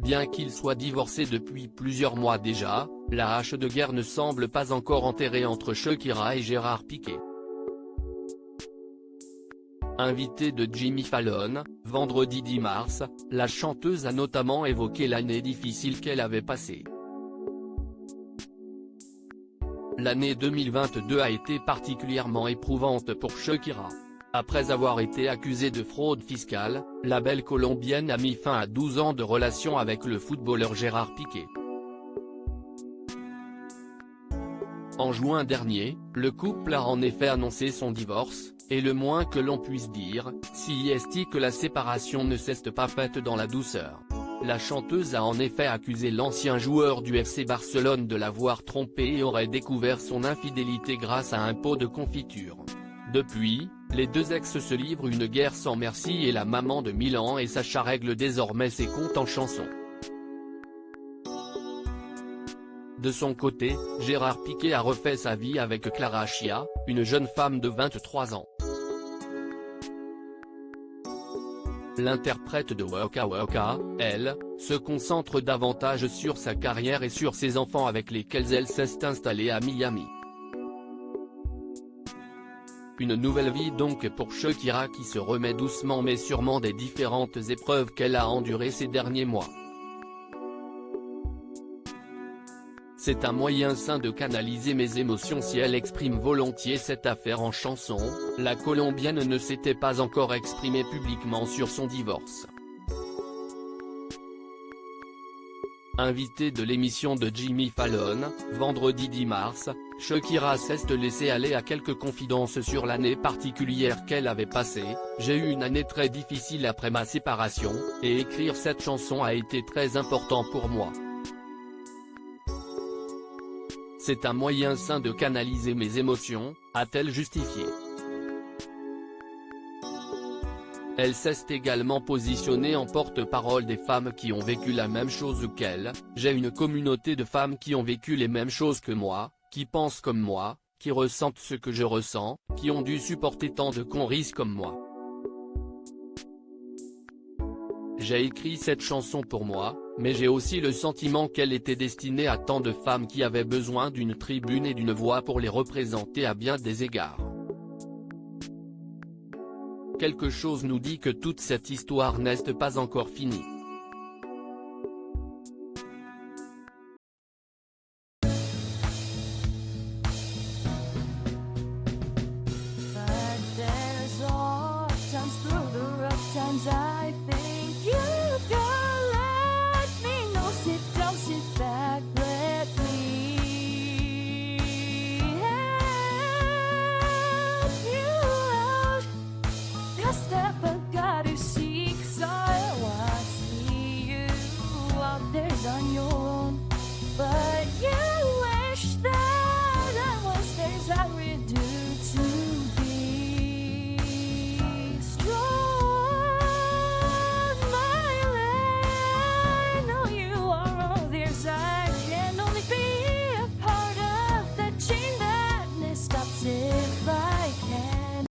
Bien qu'il soit divorcé depuis plusieurs mois déjà, la hache de guerre ne semble pas encore enterrée entre Shakira et Gérard Piqué. Invitée de Jimmy Fallon, vendredi 10 mars, la chanteuse a notamment évoqué l'année difficile qu'elle avait passée. L'année 2022 a été particulièrement éprouvante pour Shakira. Après avoir été accusée de fraude fiscale, la belle colombienne a mis fin à 12 ans de relation avec le footballeur Gérard Piqué. En juin dernier, le couple a en effet annoncé son divorce, et le moins que l'on puisse dire, si est que la séparation ne s'est pas faite dans la douceur. La chanteuse a en effet accusé l'ancien joueur du FC Barcelone de l'avoir trompé et aurait découvert son infidélité grâce à un pot de confiture. Depuis, les deux ex se livrent une guerre sans merci et la maman de Milan et Sacha règle désormais ses comptes en chanson. De son côté, Gérard Piqué a refait sa vie avec Clara Chia, une jeune femme de 23 ans. L'interprète de Waka Waka, elle, se concentre davantage sur sa carrière et sur ses enfants avec lesquels elle s'est installée à Miami. Une nouvelle vie donc pour Shakira qui se remet doucement mais sûrement des différentes épreuves qu'elle a endurées ces derniers mois. C'est un moyen sain de canaliser mes émotions si elle exprime volontiers cette affaire en chanson, la Colombienne ne s'était pas encore exprimée publiquement sur son divorce. Invitée de l'émission de Jimmy Fallon, vendredi 10 mars, Shakira s'est laissée aller à quelques confidences sur l'année particulière qu'elle avait passée. J'ai eu une année très difficile après ma séparation, et écrire cette chanson a été très important pour moi. C'est un moyen sain de canaliser mes émotions, a-t-elle justifié. Elle s'est également positionnée en porte-parole des femmes qui ont vécu la même chose qu'elle. J'ai une communauté de femmes qui ont vécu les mêmes choses que moi, qui pensent comme moi, qui ressentent ce que je ressens, qui ont dû supporter tant de conneries comme moi. J'ai écrit cette chanson pour moi, mais j'ai aussi le sentiment qu'elle était destinée à tant de femmes qui avaient besoin d'une tribune et d'une voix pour les représenter à bien des égards. Quelque chose nous dit que toute cette histoire n'est pas encore finie. On your own, but